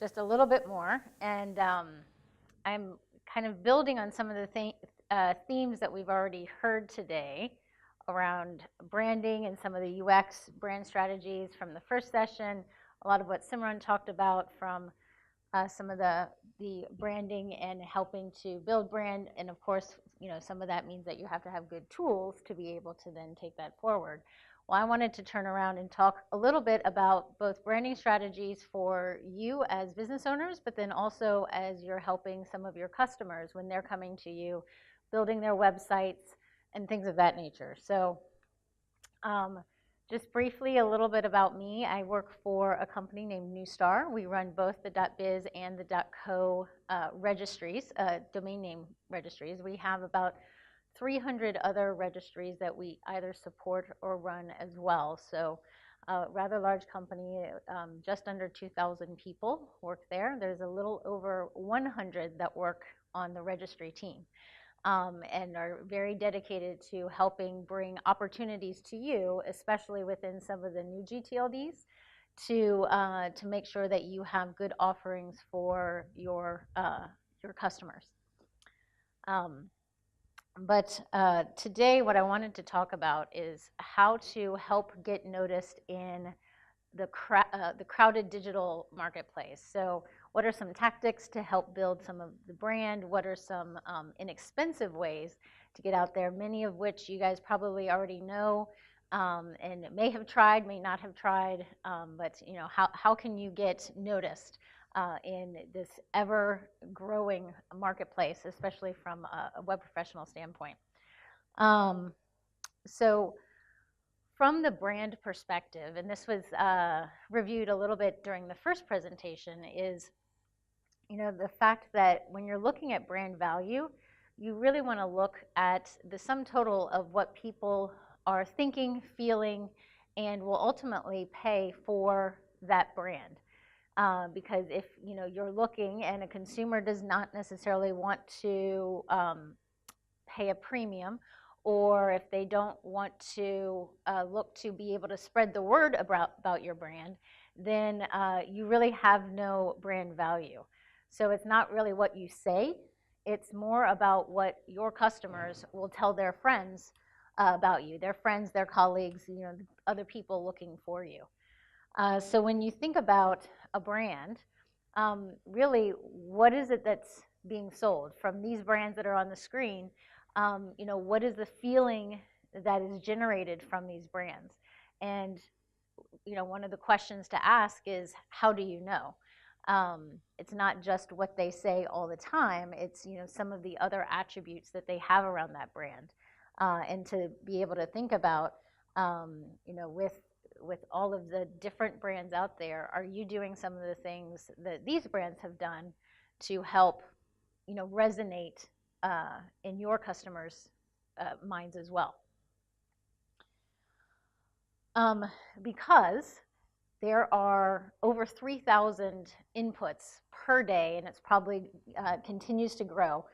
just a little bit more, and I'm kind of building on some of the themes that we've already heard today around branding and some of the UX brand strategies from the first session, a lot of what Simran talked about from some of the branding and helping to build brand, and of course, some of that means that you have to have good tools to be able to then take that forward. Well, I wanted to turn around and talk a little bit about both branding strategies for you as business owners, but then also as you're helping some of your customers when they're coming to you, building their websites and things of that nature. So just briefly, a little bit about me. I work for a company named Neustar. We run both the .biz and the .co registries, domain name registries. We have about 300 other registries that we either support or run as well. So rather large company, just under 2,000 people work there. There's a little over 100 that work on the registry team. And are very dedicated to helping bring opportunities to you, especially within some of the new GTLDs, to make sure that you have good offerings for your customers. But today, what I wanted to talk about is how to help get noticed in the crowded digital marketplace. So what are some tactics to help build some of the brand? What are some inexpensive ways to get out there, many of which you guys probably already know and may have tried, may not have tried, but how can you get noticed in this ever-growing marketplace, especially from a web professional standpoint? So from the brand perspective, and this was reviewed a little bit during the first presentation, is the fact that when you're looking at brand value, you really want to look at the sum total of what people are thinking, feeling, and will ultimately pay for that brand. Because if you're looking and a consumer does not necessarily want to pay a premium, or if they don't want to look to be able to spread the word about your brand, then you really have no brand value. So it's not really what you say, it's more about what your customers will tell their friends about you, their friends, their colleagues, other people looking for you. So when you think about a brand, really, what is it that's being sold? From these brands that are on the screen, what is the feeling that is generated from these brands? And one of the questions to ask is, how do you know? It's not just what they say all the time, it's some of the other attributes that they have around that brand. And to be able to think about, with all of the different brands out there, are you doing some of the things that these brands have done to help resonate in your customers' minds as well? Because there are over 3,000 inputs per day, and it's probably continues to grow,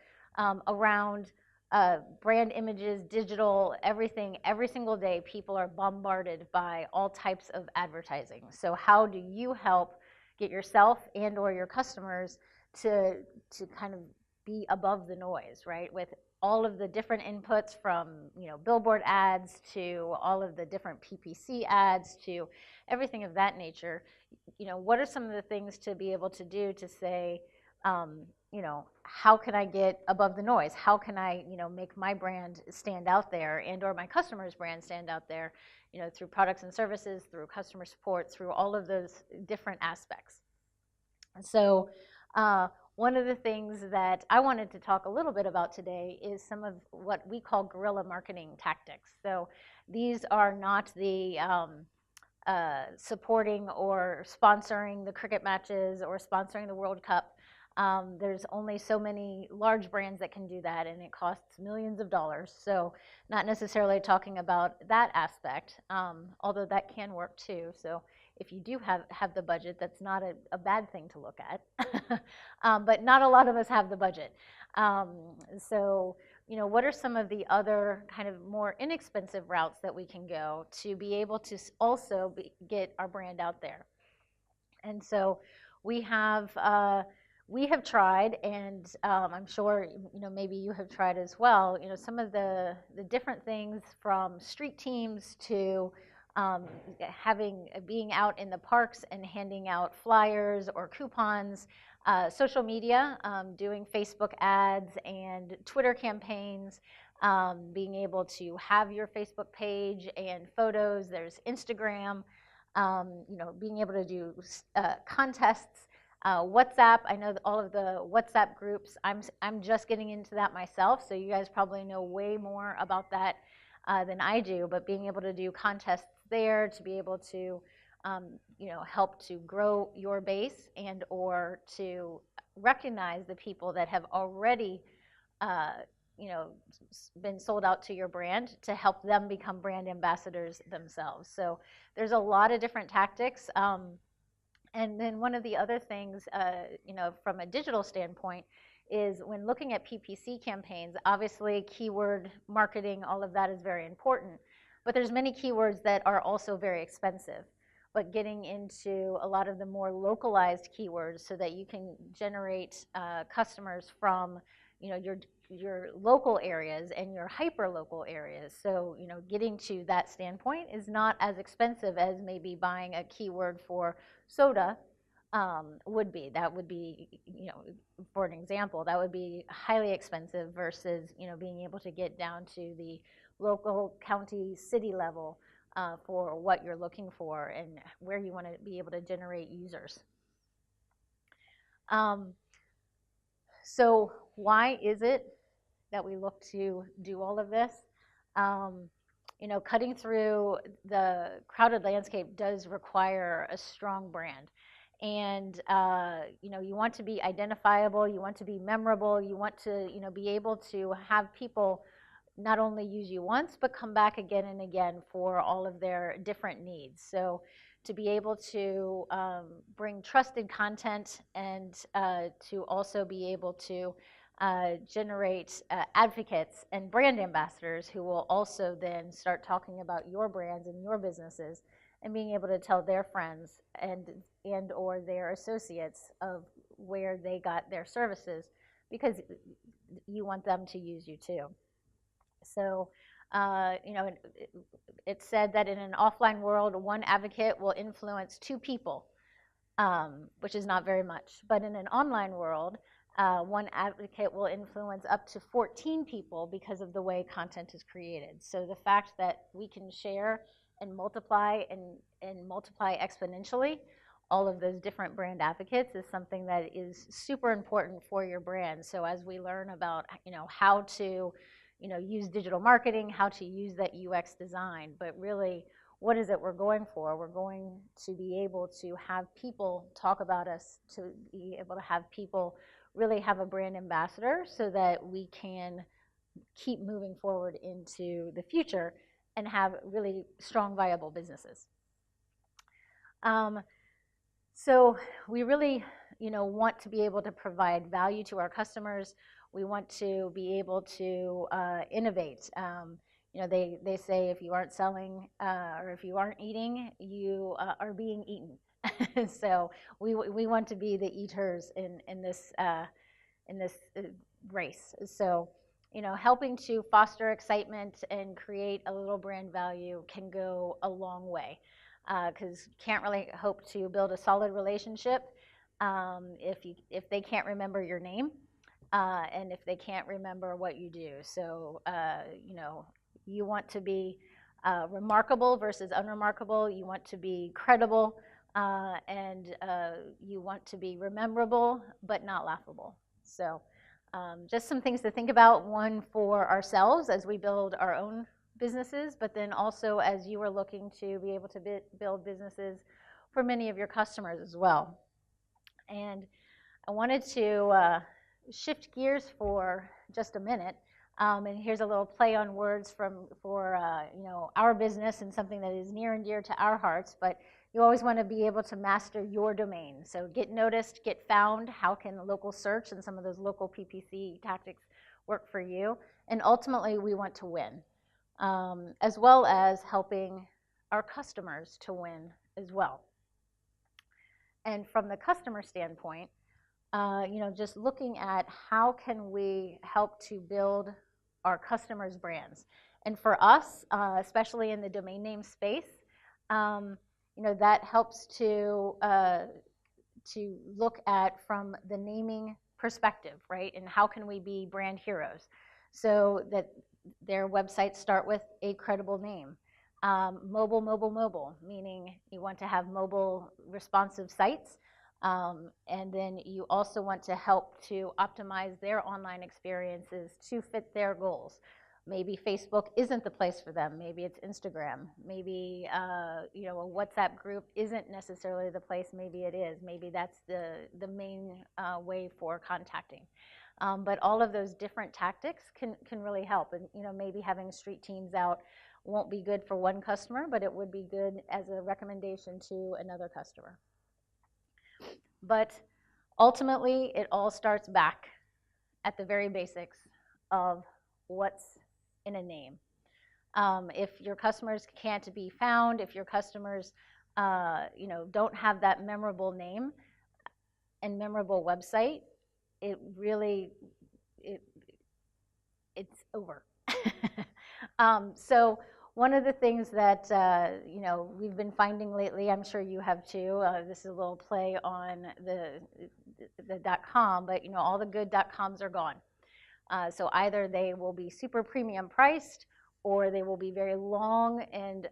around brand images, digital, everything. Every single day, people are bombarded by all types of advertising. So how do you help get yourself and or your customers to kind of be above the noise, right? With all of the different inputs, from billboard ads to all of the different PPC ads to everything of that nature. What are some of the things to be able to do to say, how can I get above the noise? How can I, make my brand stand out there, and or my customer's brand stand out there, through products and services, through customer support, through all of those different aspects. And so one of the things that I wanted to talk a little bit about today is some of what we call guerrilla marketing tactics. So these are not the supporting or sponsoring the cricket matches or sponsoring the World Cup. There's only so many large brands that can do that, and it costs millions of dollars. So not necessarily talking about that aspect, although that can work too. So if you do have the budget, that's not a bad thing to look at. But not a lot of us have the budget. So what are some of the other kind of more inexpensive routes that we can go to be able to also get our brand out there? And so we have tried, and I'm sure maybe you have tried as well. Some of the different things, from street teams to being out in the parks and handing out flyers or coupons, social media, doing Facebook ads and Twitter campaigns, being able to have your Facebook page and photos. There's Instagram, being able to do contests. WhatsApp, I know that all of the WhatsApp groups, I'm just getting into that myself, so you guys probably know way more about that than I do, but being able to do contests there, to be able to help to grow your base and or to recognize the people that have already uh, been sold out to your brand, to help them become brand ambassadors themselves. So there's a lot of different tactics. And then one of the other things, from a digital standpoint, is when looking at PPC campaigns, obviously keyword marketing, all of that is very important, but there's many keywords that are also very expensive. But getting into a lot of the more localized keywords so that you can generate customers from your local areas and your hyper local areas. So getting to that standpoint is not as expensive as maybe buying a keyword for soda would be. That would be, for an example, that would be highly expensive versus being able to get down to the local, county, city level for what you're looking for and where you want to be able to generate users. So why is it that we look to do all of this? Cutting through the crowded landscape does require a strong brand. And, you want to be identifiable, you want to be memorable, you want to, be able to have people not only use you once, but come back again and again for all of their different needs. So to be able to bring trusted content and to also be able to generate advocates and brand ambassadors who will also then start talking about your brands and your businesses and being able to tell their friends and or their associates of where they got their services, because you want them to use you too. So, it's said that in an offline world, one advocate will influence 2 people, which is not very much. But in an online world, one advocate will influence up to 14 people because of the way content is created. So the fact that we can share and multiply and multiply exponentially all of those different brand advocates is something that is super important for your brand. So as we learn about how to use digital marketing, how to use that UX design, but really, what is it we're going for? We're going to be able to have people talk about us, to be able to have people really have a brand ambassador so that we can keep moving forward into the future and have really strong, viable businesses. So we really, want to be able to provide value to our customers. We want to be able to innovate. They say if you aren't selling or if you aren't eating, you are being eaten. So we want to be the eaters in this race. So helping to foster excitement and create a little brand value can go a long way, because you can't really hope to build a solid relationship if they can't remember your name. And if they can't remember what you do. So, you want to be remarkable versus unremarkable. You want to be credible, and you want to be rememberable, but not laughable. So just some things to think about, one for ourselves as we build our own businesses, but then also as you are looking to be able to build businesses for many of your customers as well. And I wanted to shift gears for just a minute, and here's a little play on words for our business and something that is near and dear to our hearts. But you always want to be able to master your domain. So get noticed, get found. How can local search and some of those local PPC tactics work for you? And ultimately, we want to win, as well as helping our customers to win as well. And from the customer standpoint, just looking at how can we help to build our customers' brands. And for us, especially in the domain name space, that helps to look at from the naming perspective, right? And how can we be brand heroes so that their websites start with a credible name. Mobile, meaning you want to have mobile responsive sites. And then you also want to help to optimize their online experiences to fit their goals. Maybe Facebook isn't the place for them. Maybe it's Instagram. Maybe a WhatsApp group isn't necessarily the place. Maybe it is. Maybe that's the main way for contacting. But all of those different tactics can really help. And maybe having street teams out won't be good for one customer, but it would be good as a recommendation to another customer. But ultimately, it all starts back at the very basics of what's in a name. If your customers can't be found, if your customers don't have that memorable name and memorable website, it's over. So one of the things that we've been finding lately, I'm sure you have too, this is a little play on the .com, but all the good .coms are gone. So either they will be super premium priced, or they will be very long and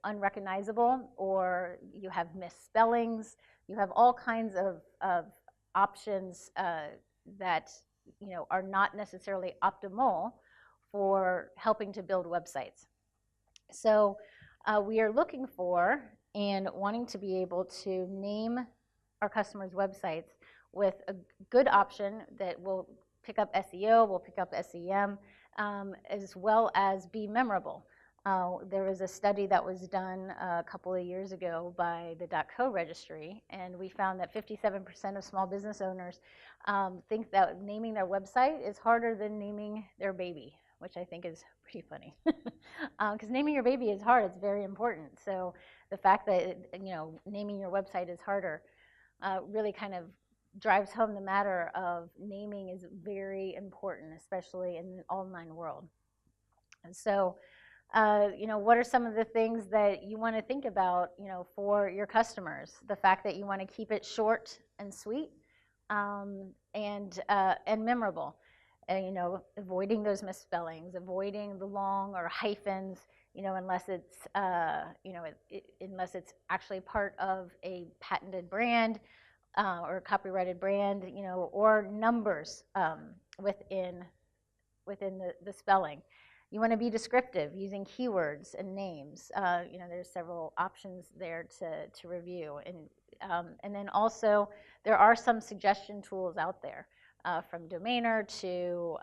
unrecognizable, or you have misspellings. You have all kinds of options that are not necessarily optimal for helping to build websites. So we are looking for and wanting to be able to name our customers' websites with a good option that will pick up SEO, will pick up SEM, as well as be memorable. There was a study that was done a couple of years ago by the .co registry, and we found that 57% of small business owners think that naming their website is harder than naming their baby, which I think is pretty funny. Because naming your baby is hard, it's very important. So the fact that naming your website is harder really kind of drives home the matter of naming is very important, especially in the online world. And so, what are some of the things that you want to think about, for your customers? The fact that you want to keep it short and sweet, and memorable. Avoiding those misspellings, avoiding the long or hyphens, unless it's unless it's actually part of a patented brand. Or a copyrighted brand, or numbers within the spelling. You want to be descriptive using keywords and names. There's several options there to review, and then also there are some suggestion tools out there, from Domainer to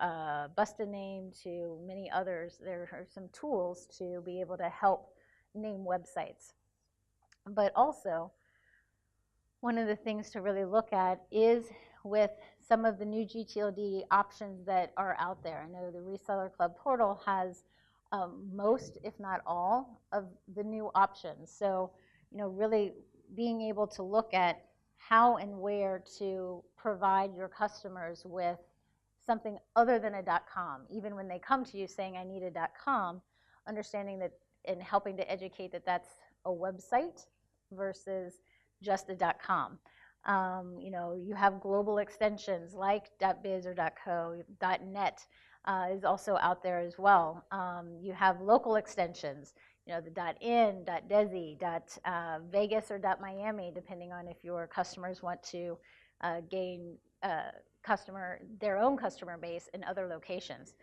Bust a Name to many others. There are some tools to be able to help name websites, but also one of the things to really look at is with some of the new GTLD options that are out there. I know the Reseller Club portal has most, if not all, of the new options. So, really being able to look at how and where to provide your customers with something other than a .com. Even when they come to you saying, I need a .com, understanding that and helping to educate that that's a website versus just a .com. You have global extensions like .biz or .co, .net is also out there as well. You have local extensions, the .in, .desi, .vegas or .miami, depending on if your customers want to gain their own customer base in other locations.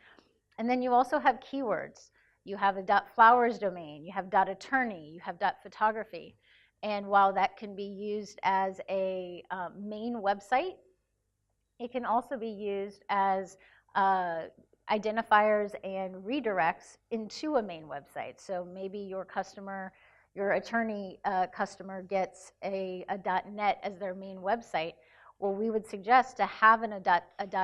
And then you also have keywords. You have a .flowers domain, you have .attorney, you have .photography. And while that can be used as a main website, it can also be used as identifiers and redirects into a main website. So maybe your attorney customer gets a .net as their main website. Well, we would suggest to have a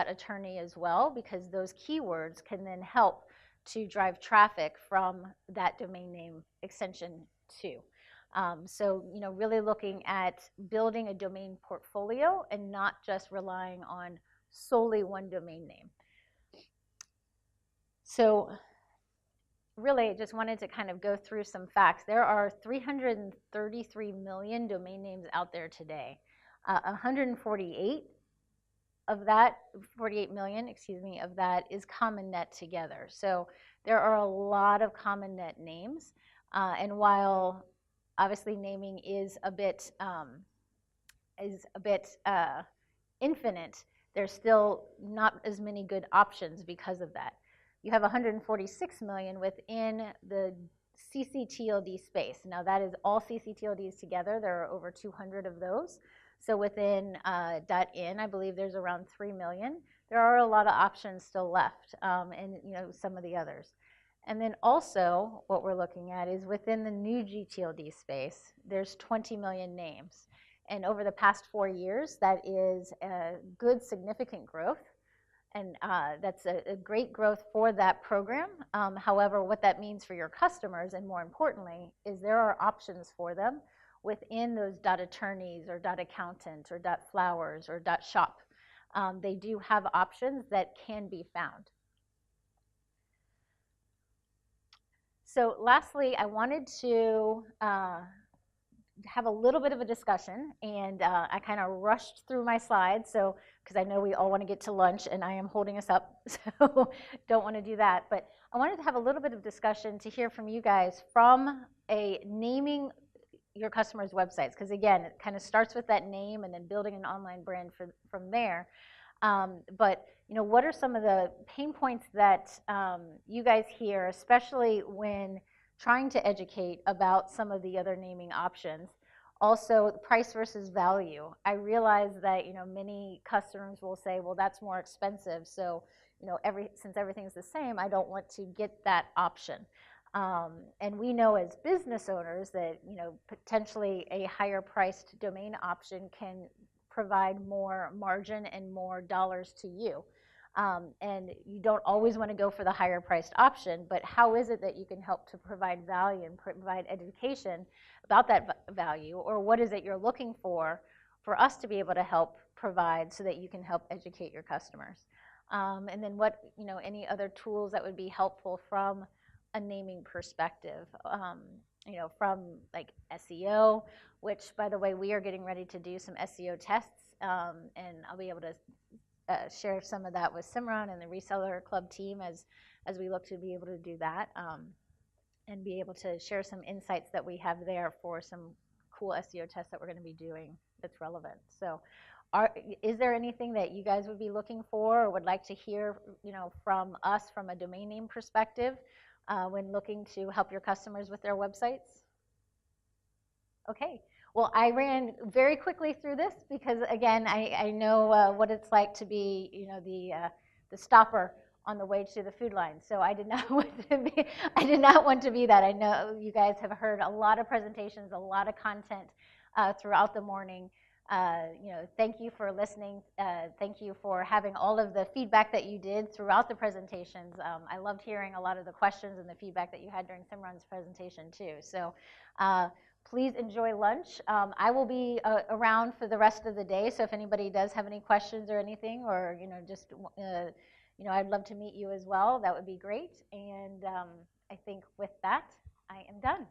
.attorney as well, because those keywords can then help to drive traffic from that domain name extension too. So, really looking at building a domain portfolio and not just relying on solely one domain name. So really, I just wanted to kind of go through some facts. There are 333 million domain names out there today. 148 of that, 48 million, excuse me, of that is common net together. So there are a lot of common net names. And while obviously naming is a bit infinite, there's still not as many good options because of that. You have 146 million within the ccTLD space. Now that is all ccTLDs together. There are over 200 of those. So within .in, I believe there's around 3 million. There are a lot of options still left, and some of the others. And then also what we're looking at is within the new gTLD space, there's 20 million names. And over the past 4 years, that is a good, significant growth. And that's a great growth for that program. However, what that means for your customers, and more importantly, is there are options for them within those .attorneys or .accountants or .flowers or .shop. They do have options that can be found. So lastly, I wanted to have a little bit of a discussion, and I kind of rushed through my slides, so because I know we all want to get to lunch, and I am holding us up, so don't want to do that. But I wanted to have a little bit of discussion to hear from you guys from a naming your customers' websites, because again, it kind of starts with that name and then building an online brand from there. But what are some of the pain points that you guys hear, especially when trying to educate about some of the other naming options? Also, price versus value. I realize that many customers will say, well, that's more expensive, so since everything's the same, I don't want to get that option. And we know as business owners that potentially a higher priced domain option can provide more margin and more dollars to you. And you don't always want to go for the higher priced option, but how is it that you can help to provide value and provide education about that value, or what is it you're looking for us to be able to help provide so that you can help educate your customers? And then what, any other tools that would be helpful from a naming perspective, from like SEO, which by the way, we are getting ready to do some SEO tests, and I'll be able to share some of that with Simran and the Reseller Club team as we look to be able to do that, and be able to share some insights that we have there for some cool SEO tests that we're going to be doing that's relevant. So is there anything that you guys would be looking for or would like to hear from us from a domain name perspective when looking to help your customers with their websites? Okay. Well, I ran very quickly through this because, again, I know what it's like to be, the stopper on the way to the food line. So I did not want to be that. I know you guys have heard a lot of presentations, a lot of content throughout the morning. Thank you for listening. Thank you for having all of the feedback that you did throughout the presentations. I loved hearing a lot of the questions and the feedback that you had during Simran's presentation too. So please enjoy lunch. I will be around for the rest of the day, so if anybody does have any questions or anything, or just I'd love to meet you as well. That would be great. And I think with that, I am done.